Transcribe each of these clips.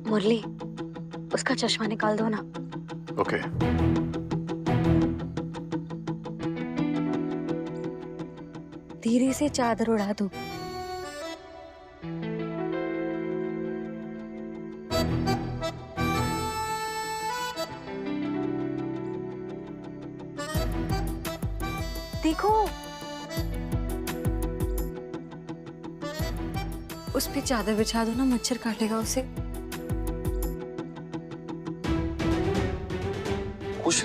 मुरली, उसका चश्मा निकाल दो ना। ओके। धीरे से चादर उड़ा दो। देखो, उस पे चादर बिछा दो ना, मच्छर काटेगा उसे। खुश?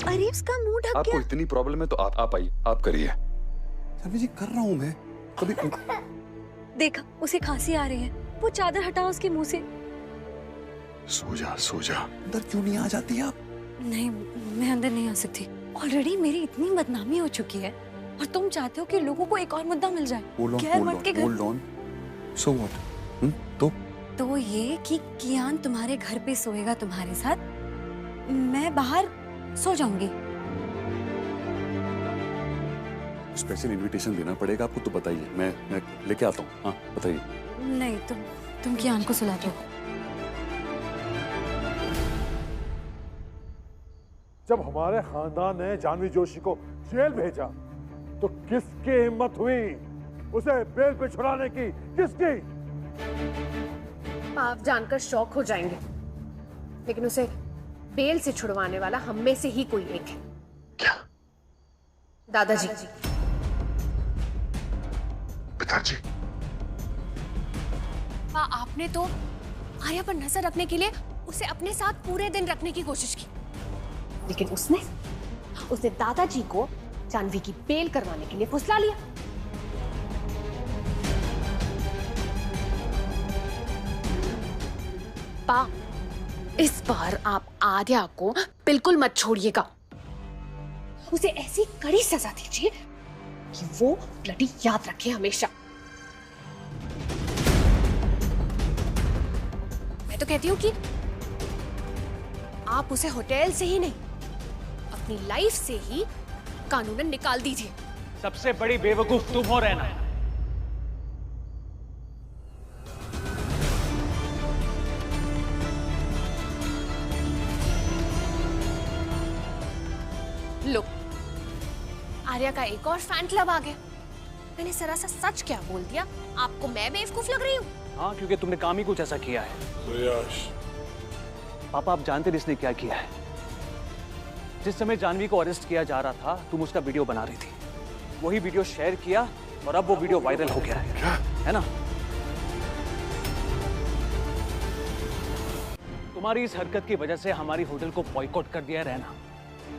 अरे उसका मुंह ढक आपको गया। इतनी प्रॉब्लम है तो आप आइए, आप करिए। जानवी जी कर रहा हूँ मैं। कभी देखा, उसे खांसी आ रही है, वो चादर हटाओ उसके मुंह से। सो जा सो जा। अंदर क्यों नहीं आ जाती आप? नहीं, मैं अंदर नहीं आ सकती। ऑलरेडी मेरी इतनी बदनामी हो चुकी है और तुम चाहते हो कि लोगों को एक और मुद्दा मिल जाए। गैर मर्द के घर। Hold on. So what? तो ये कि कियान तुम्हारे घर पे सोएगा तुम्हारे साथ, मैं बाहर सो जाऊंगी। स्पेशल इनविटेशन देना पड़ेगा आपको तो बताइए, मैं लेके आता हूँ। हाँ बताइए। नहीं, तुम कियान को सुला दो। जब हमारे खानदान ने जानवी जोशी को जेल भेजा तो किसकी हिम्मत हुई उसे बेल पे छुड़ाने की? किसकी? आप जानकर शौक हो जाएंगे, लेकिन उसे बेल से छुड़वाने वाला हम में से ही कोई एक है। क्या? दादाजी। पिताजी? आपने तो आर्या पर नजर रखने के लिए उसे अपने साथ पूरे दिन रखने की कोशिश की, लेकिन उसने दादाजी को जानवी की बेल करवाने के लिए फुसला लिया। इस बार आप आर्या को बिल्कुल मत छोड़िएगा। उसे ऐसी कड़ी सजा दीजिए कि वो ब्लडी याद रखे हमेशा। मैं तो कहती हूँ कि आप उसे होटल से ही नहीं, अपनी लाइफ से ही कानूनन निकाल दीजिए। सबसे बड़ी बेवकूफ तुम हो रहना। लो, आर्या का एक और फैन क्लब आ गया। मैंने सरासर सच क्या बोल दिया? आपको मैं बेवकूफ लग रही हूँ? हाँ, क्योंकि तुमने काम ही कुछ ऐसा किया है। पापा, आप जानते हैं इसने क्या किया है? जिस समय जानवी को अरेस्ट किया जा रहा था, तुम उसका वीडियो बना रही थी। वही वीडियो शेयर किया और अब वो वीडियो वायरल हो गया है ना? तुम्हारी इस हरकत की वजह से हमारी होटल को बॉयकॉट कर दिया है रहना।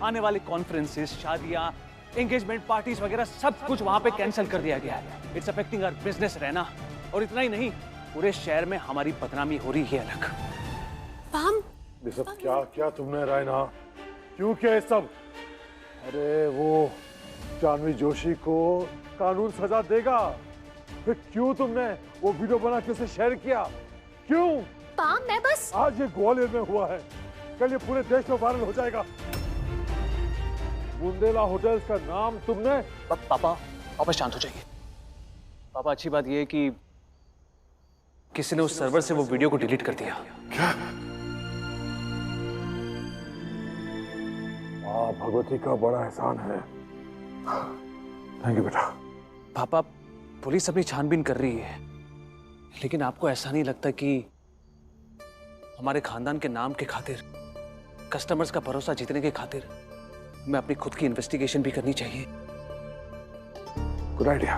आने वाले कॉन्फ्रेंसेस, शादियां, एंगेजमेंट पार्टीज वगैरह सब कुछ वहां पे कैंसिल कर दिया गया है। इट्स अफेक्टिंग आवर बिजनेस रहना। और इतना ही नहीं, पूरे शहर में हमारी बदनामी हो रही है अलग। पाम, ये सब क्या क्या तुमने रायना? क्यों किया ये सब? अरे वो जानवी जोशी को कानून सजा देगा, फिर क्यों तुमने वो वीडियो बना के उसे शेयर किया? क्यों? पाम, मैं बस आज ये ग्वालियर में हुआ है, कल ये पूरे देश में वायरल हो जाएगा। बुंदेला होटल्स का नाम तुमने। पापा शांत हो जाइए। पापा, अच्छी बात यह है कि किसी ने उस सर्वर से वो वीडियो को डिलीट कर दिया। क्या? भगवती का बड़ा एहसान है। थैंक यू बेटा। पापा, पुलिस अपनी छानबीन कर रही है, लेकिन आपको ऐसा नहीं लगता कि हमारे खानदान के नाम के खातिर, कस्टमर्स का भरोसा जीतने के खातिर हमें अपनी खुद की इन्वेस्टिगेशन भी करनी चाहिए? Good idea.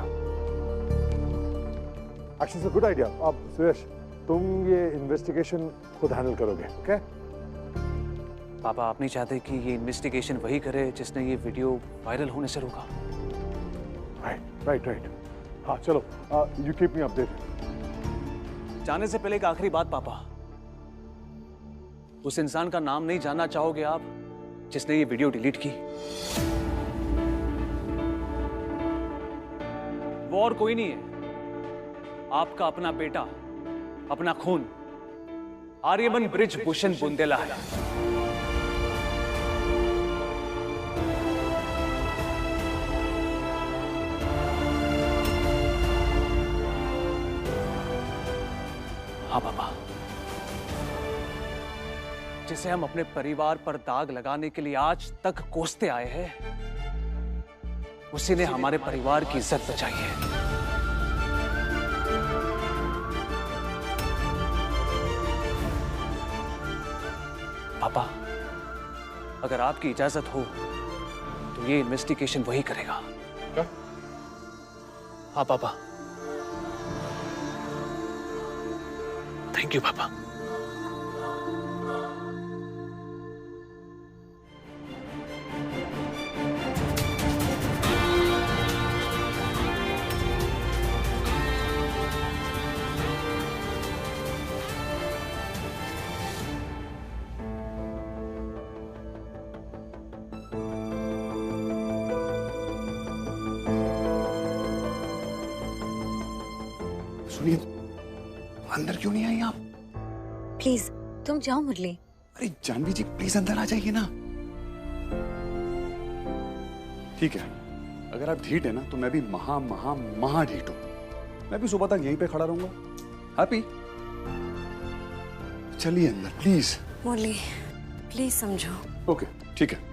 एक्चुअली से गुड आइडिया। अब सुरेश, तुम ये इन्वेस्टिगेशन खुद हैंडल करोगे, ओके? पापा, आप नहीं चाहते कि ये इन्वेस्टिगेशन वही करे जिसने ये वीडियो वायरल होने से रोका? राइट। हाँ चलो, यू कीप मी अपडेटेड। जाने से पहले एक आखिरी बात पापा, उस इंसान का नाम नहीं जानना चाहोगे आप जिसने ये वीडियो डिलीट की? वो और कोई नहीं है, आपका अपना बेटा, अपना खून, आर्यमन ब्रिज भूषण बुंदेला है। हाँ पापा, जिसे हम अपने परिवार पर दाग लगाने के लिए आज तक कोसते आए हैं, उसी ने हमारे परिवार की इज्जत बचाई है। पापा, अगर आपकी इजाजत हो तो ये इन्वेस्टिगेशन वही करेगा। क्या? हाँ पापा। थैंक यू पापा। सुनिए, अंदर क्यों नहीं आई आप? प्लीज तुम जाओ मुरली। अरे जानवी जी प्लीज अंदर आ जाइए ना। ठीक है, अगर आप ढीठ है ना तो मैं भी महा ढीठ हूं। मैं भी सुबह तक यहीं पे खड़ा रहूंगा। हैप्पी? चलिए अंदर प्लीज। मुरली प्लीज समझो। ओके ठीक है।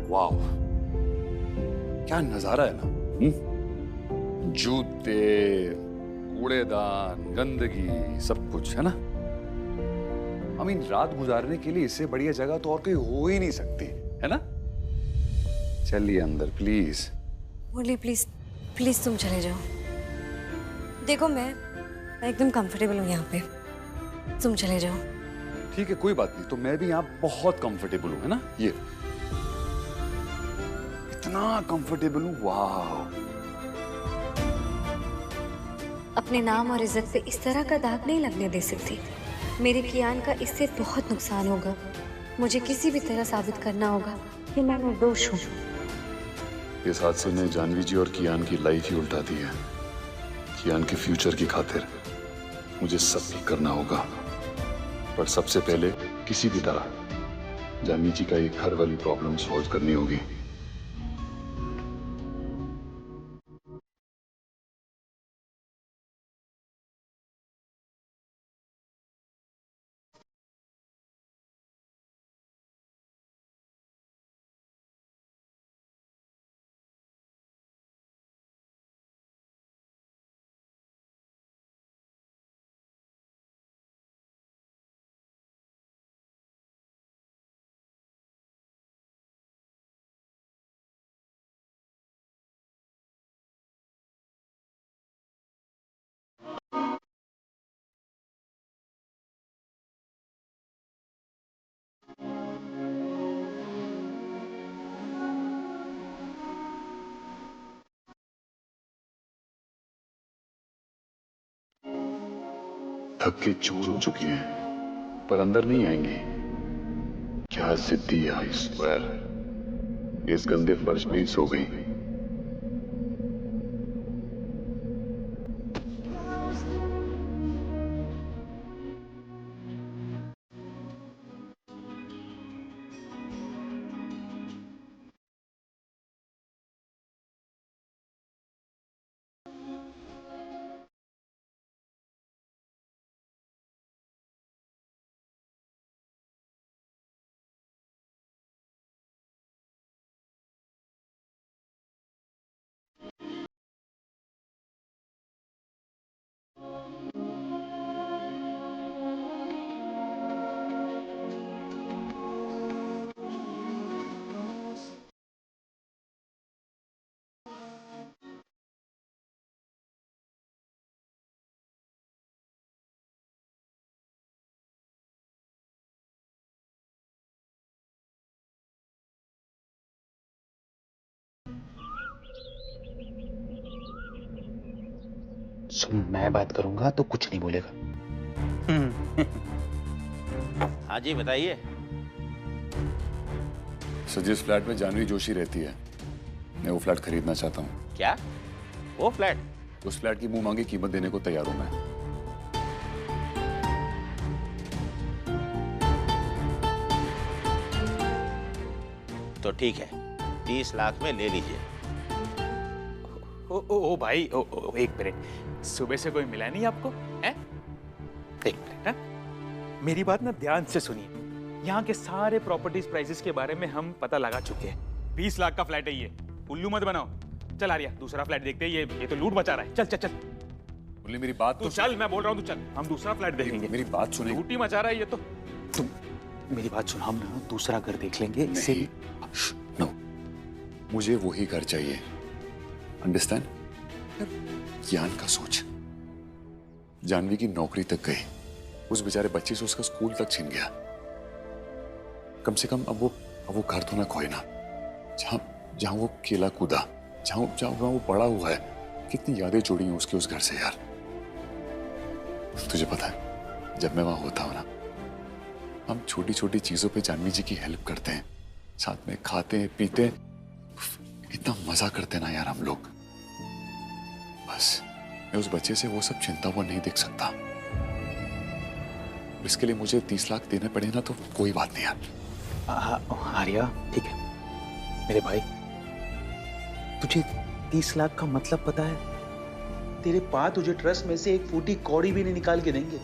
वाह, क्या नजारा है ना। जूते, कूड़ेदान, गंदगी, सब कुछ है ना। I mean, रात गुजारने के लिए इससे बढ़िया जगह तो और कोई हो ही नहीं सकती, है ना। चलिए अंदर प्लीज। मुरली प्लीज प्लीज तुम चले जाओ। देखो मैं एकदम कंफर्टेबल हूँ यहाँ पे, तुम चले जाओ। ठीक है कोई बात नहीं, तो मैं भी यहाँ बहुत कंफर्टेबल हूँ, है ना। ये इतना कंफर्टेबल हूँ, वाह। अपने नाम और इज्जत पे इस तरह का दाग नहीं लगने दे सकती। मेरे कियान का इससे बहुत नुकसान होगा। मुझे किसी भी तरह साबित करना होगा कि मैं निर्दोष हूँ। इस हादसे ने जानवी जी और कियान की लाइफ ही उल्टा दी है। कियान के फ्यूचर की खातिर मुझे सब ठीक करना होगा, पर सबसे पहले किसी भी तरह जानवी जी का एक घर वाली प्रॉब्लम सॉल्व करनी होगी। थक के चूर हो चुकी है, पर अंदर नहीं आएंगी। क्या जिद्दी है, आई स्वेयर। इस गंदे फर्श में ही सो गई। मैं बात करूंगा तो कुछ नहीं बोलेगा। हाँ जी बताइए। सर जिस फ्लैट में जानवी जोशी रहती है, मैं वो फ्लैट खरीदना चाहता हूँ। क्या? वो फ्लैट? उस फ्लैट की मुंह मांगी कीमत देने को तैयार हूं मैं। तो ठीक है, 30 लाख में ले लीजिए। ओ भाई, एक मिनट, सुबह से कोई मिला नहीं आपको? हैं? एक मिनट, हाँ? मेरी बात ना ध्यान से सुनिए। यहाँ के सारे प्रॉपर्टीज प्राइसेस के बारे में हम पता लगा चुके हैं। 20 लाख का फ्लैट है ये, उल्लू मत बनाओ। चल आर्या, दूसरा फ्लैट देखते हैं। ये तो लूट मचा रहा है। चल चल चल, बोले मेरी बात तू चल, मैं बोल रहा हूँ तू चल, हम दूसरा फ्लैट देखेंगे। मेरी बात सुने। लूट ही मचा रहा है ये तो। तुम मेरी बात सुनो, हम ना दूसरा घर देख लेंगे। इससे नहीं, नो, मुझे वही घर चाहिए। अंडरस्टैंड? ज्ञान का सोच। जानवी की नौकरी तक गई, उस बेचारे बच्चे से उसका स्कूल तक छिन गया। कम से कम अब वो घर तो ना खोए ना, जहां वो खेला कूदा, जहां वो बड़ा हुआ है। कितनी यादें जुड़ी हैं उसके उस घर से यार। तुझे पता है, जब मैं वहां होता हूं ना, हम छोटी छोटी चीजों पे जानवी जी की हेल्प करते हैं, साथ में खाते हैं पीते हैं, इतना मजा करते हैं ना यार हम लोग। बस मैं उस बच्चे से वो सब चिंता हुआ नहीं देख सकता। इसके लिए मुझे 30 लाख देने पड़े ना तो कोई बात नहीं यार। आर्या, ठीक है मेरे भाई, तुझे 30 लाख का मतलब पता है? तेरे पा तुझे ट्रस्ट में से एक फूटी कौड़ी भी नहीं निकाल के देंगे।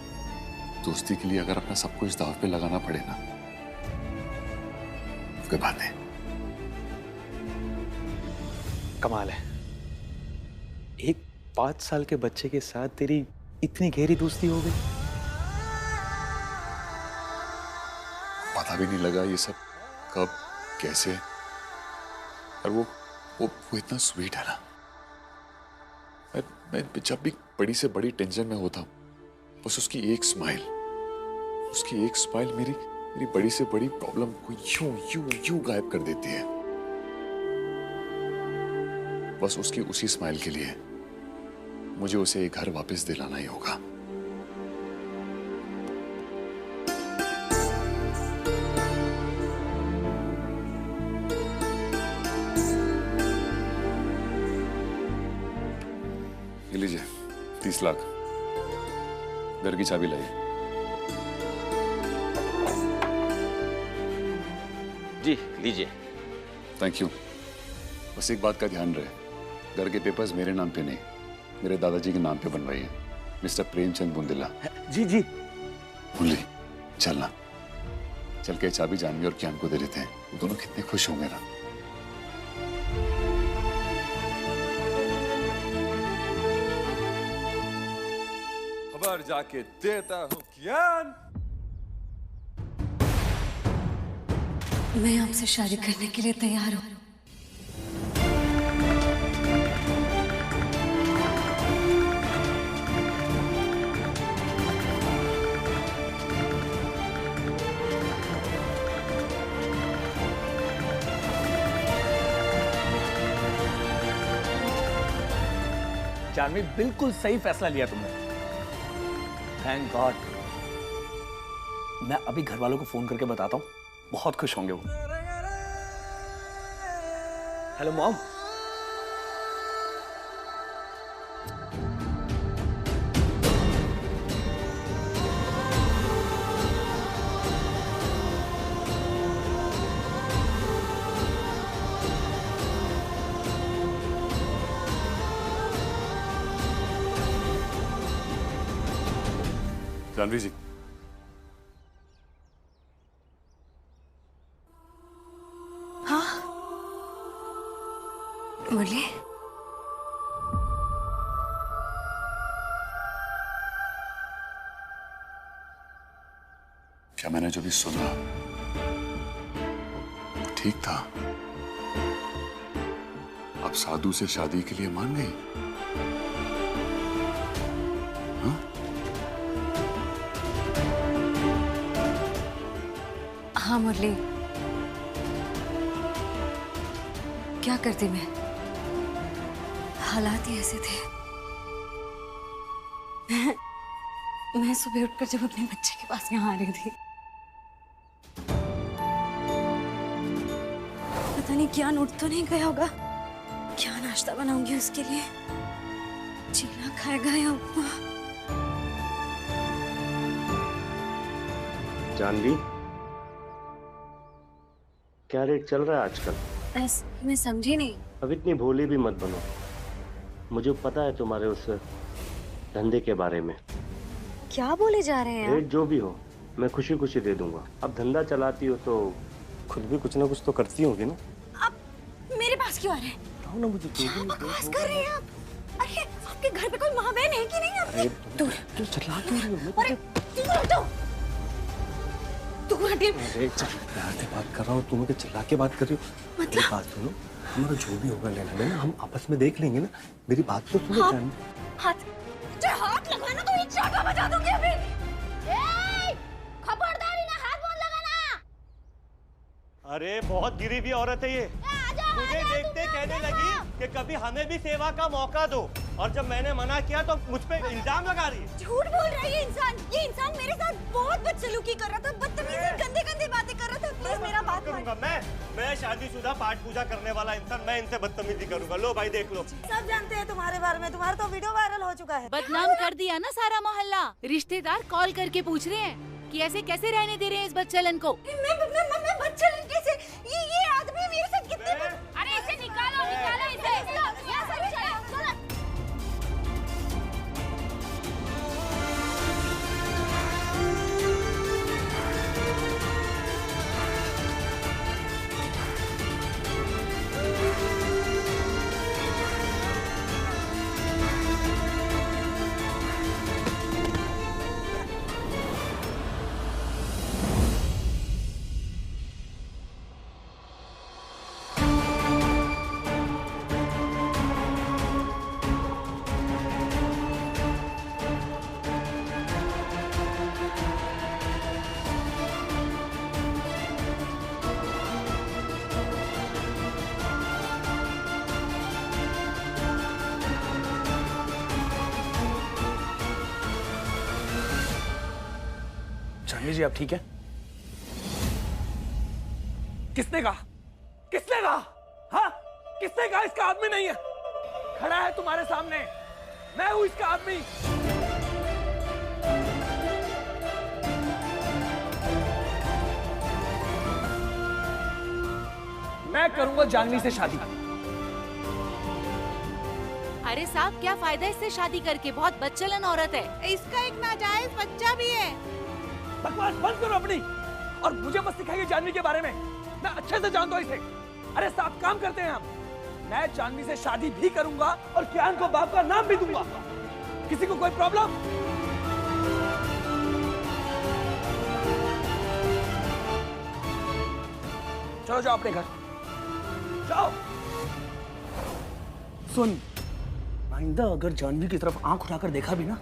दोस्ती के लिए अगर अपना सब कुछ दांव पे लगाना पड़े ना, कोई बात नहीं। कमाल है, एक 5 साल के बच्चे के साथ तेरी इतनी गहरी दोस्ती हो गई। पता भी नहीं लगा ये सब कब कैसे। और वो इतना स्वीट है ना। मैं जब भी बड़ी से बड़ी टेंशन में होता हूँ, बस उसकी एक स्माइल मेरी बड़ी से बड़ी प्रॉब्लम को यूं गायब कर देती है। बस उसकी उसी स्माइल के लिए मुझे उसे एक घर वापस दिलाना ही होगा। ये लीजिए 30 लाख, घर की चाबी लाइए। जी लीजिए। Thank you. बस एक बात का ध्यान रहे, घर के पेपर्स मेरे नाम पे नहीं, मेरे दादाजी के नाम पे बनवाइए, मिस्टर प्रेमचंद बुंदेला। जी जी। मुरली चलना, चल के चाबी जानवी और ज्ञान को दे देते हैं। वो दोनों कितने खुश होंगे ना। खबर जाके देता हूँ ज्ञान। मैं आपसे शादी करने के लिए तैयार हूँ। जानवी, बिल्कुल सही फैसला लिया तुमने। Thank God. मैं अभी घर वालों को फोन करके बताता हूँ, बहुत खुश होंगे वो। Hello mom. जानवी जी, मुरली, क्या मैंने जो भी सुना वो ठीक था? आप साधु से शादी के लिए मान गई? हाँ? हाँ मुरली, क्या करती मैं, हालात ही ऐसे थे। मैं सुबह उठकर जब अपने बच्चे के पास यहाँ आ रही थी, पता नहीं क्या उठ तो नहीं गया होगा। क्या नाश्ता बनाऊंगी उसके लिए? चीला खाएगा या उपमा? जानवी, क्या रेट चल रहा है आजकल? ऐसे मैं समझी नहीं। अब इतनी भोली भी मत बनो। मुझे पता है तुम्हारे उस धंधे के बारे में। क्या बोले जा रहे हैं रेट जो भी हो मैं खुशी खुशी दे दूंगा। अब धंधा चलाती हो तो खुद भी कुछ ना कुछ तो करती होगी ना। आप मेरे पास क्यों आ रहे हैं? ना मुझे क्या बकवास कर रहे हैं आप? अरे आपके घर पे कोई माँ बहन है कि नहीं? अरे दूर क्यों चिल्ला क्यों रही हो? अरे दूर हटो, दूर हटिए। अरे प्यार से बात कर रहा हूँ, तुम चिल्ला के बात कर रही हो। मतलब बात सुनो, हमारा जो भी होगा लेना देना हम आपस में देख लेंगे ना। मेरी बात तो सुनो। हाँ, हाथ हाथ लगाना तो एक चाटा बजा दूंगी अभी। खबरदारी ना, हाथ मत लगाना। अरे बहुत गिरी हुई औरत है ये। मुझे देखते कहने लगी कि कभी हमें भी सेवा का मौका दो, और जब मैंने मना किया तो मुझ पे इल्जाम लगा रही है। झूठ बोल रहा है ये इंसान। ये इंसान मेरे साथ बहुत बदसलूकी कर रहा था, बदतमीजी गंदे गंदे बातें कर रहा था। प्लीज मेरा बात करूंगा। मैं शादीशुदा पाठ पूजा करने वाला इंसान, मैं इनसे बदतमीजी करूंगा। लो भाई देख लो। सब जानते हैं तुम्हारे बारे में, तुम्हारा तो वीडियो वायरल हो चुका है। बदनाम कर दिया ना सारा मोहल्ला। रिश्तेदार कॉल करके पूछ रहे हैं कि ऐसे कैसे रहने दे रहे हैं इस बदचलन को। मैं बदचलन कैसे? ये आदमी मेरे साथ कितने अरे इसे निकालो इसे। जानवी जी आप ठीक है? किसने कहा? हाँ, किसने कहा इसका आदमी नहीं है? खड़ा है तुम्हारे सामने, मैं हूं इसका आदमी। मैं करूंगा जानवी से शादी। अरे साहब क्या फायदा इससे शादी करके? बहुत बदचलन औरत है। इसका एक नाजायज बच्चा भी है। बकवास बंद करो अपनी, और मुझे मत सिखाइए जानवी के बारे में। मैं अच्छे से जानता हूं इसे। अरे साथ काम करते हैं हम। मैं जानवी से शादी भी करूंगा और कियान को बाप का नाम भी दूंगा। किसी को कोई प्रॉब्लम? चलो जाओ अपने घर जाओ। सुन आइंदा अगर जानवी की तरफ आंख उठाकर देखा भी ना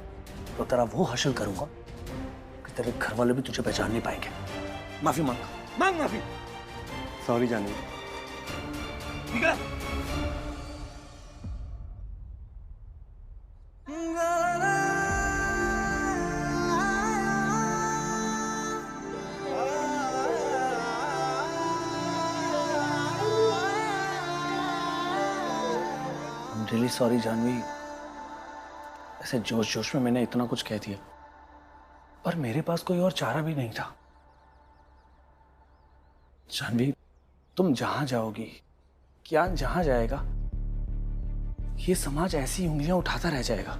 तो तेरा वो हासिल करूंगा कि तेरे घर वाले भी तुझे पहचान नहीं पाएंगे। माफी मांग माफी। सॉरी जानवी। ठीक है? रियली सॉरी जानवी, ऐसे जोश जोश में मैंने इतना कुछ कह दिया, पर मेरे पास कोई और चारा भी नहीं था। जानवी तुम जहां जाओगी, कियान जहां जाएगा, ये समाज ऐसी उंगलियां उठाता रह जाएगा।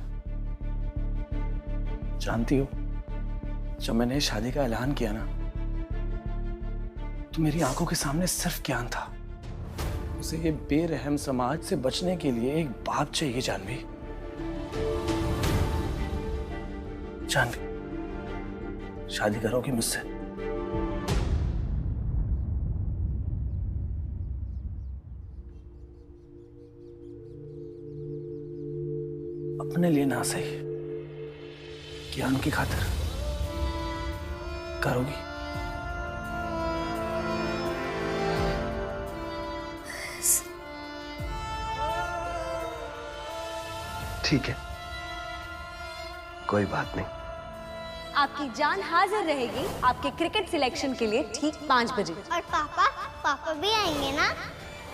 जानती हो जब मैंने शादी का ऐलान किया ना तो मेरी आंखों के सामने सिर्फ कियान था। उसे ये बेरहम समाज से बचने के लिए एक बाप चाहिए। जानवी शादी करोगी मुझसे? अपने लिए ना सही, कियान की खातिर करोगी? ठीक है, कोई बात नहीं। आपकी जान हाजिर रहेगी आपके क्रिकेट सिलेक्शन के लिए ठीक 5 बजे। और पापा भी आएंगे ना?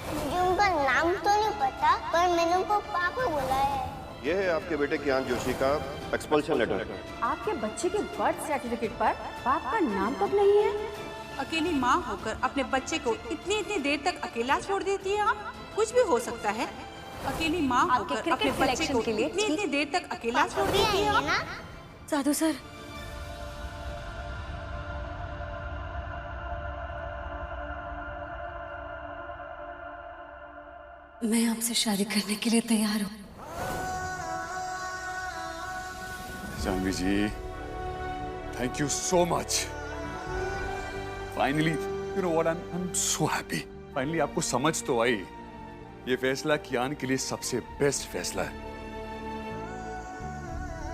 मुझे उनका नाम तो नहीं पता, पर मैंने उनको पापा बोला है। ये है आपके बेटे कियान जोशी का एक्सपल्शन लेटर। आपके बच्चे के बर्थ सर्टिफिकेट पर बाप का नाम तक नहीं है। अकेली माँ होकर अपने बच्चे को इतनी देर तक अकेला छोड़ देती है आप? कुछ भी हो सकता है। अकेली माँ होकर अपने बच्चे को इतनी देर तक अकेला छोड़ देती है आप? साधु सर, मैं आपसे शादी करने के लिए तैयार हूँ। Janvi ji, thank you so much. Finally, you know what, I am so happy. Finally आपको समझ तो आई। ये फैसला कियान के लिए सबसे बेस्ट फैसला है।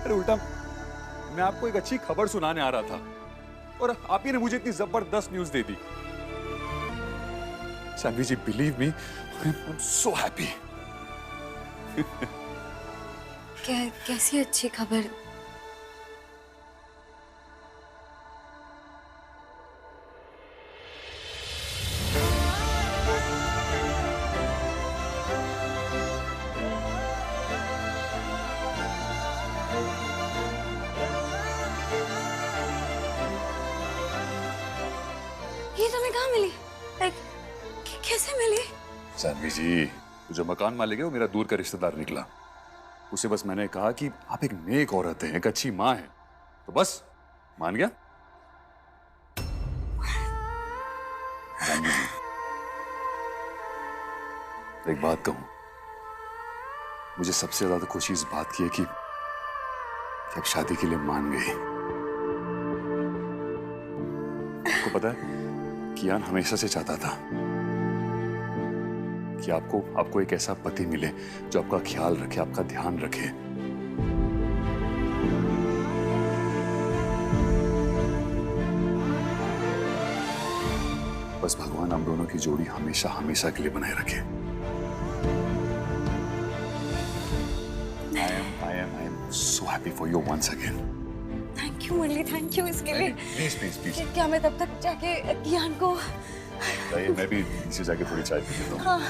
अरे उल्टा मैं आपको एक अच्छी खबर सुनाने आ रहा था और आप ही ने मुझे इतनी जबरदस्त न्यूज दे दी। Janvi ji, believe me, I am so happy. कैसी अच्छी खबर? ये तुम्हें कहाँ मिली? कैसे मिली? जानवी जी, जो मकान मालिक है वो मेरा दूर का रिश्तेदार निकला। उसे बस मैंने कहा कि आप एक नेक औरत हैं, एक अच्छी माँ हैं, तो बस मान गया। जानवी जी, एक बात कहूं, मुझे सबसे ज्यादा खुशी इस बात की है कि आप शादी के लिए मान गई। आपको पता है, कियान हमेशा से चाहता था कि आपको एक ऐसा पति मिले जो आपका ख्याल रखे, आपका ध्यान रखे। बस भगवान हम दोनों की जोड़ी हमेशा हमेशा के लिए बनाए रखे। I am so happy for you once again. Thank you Murali, thank you इसके लिए। प्लीज। क्या मैं तब तक जाके कियान को? मैं भी नीचे जाके थोड़ी चाय पी लेता हूँ। हाँ।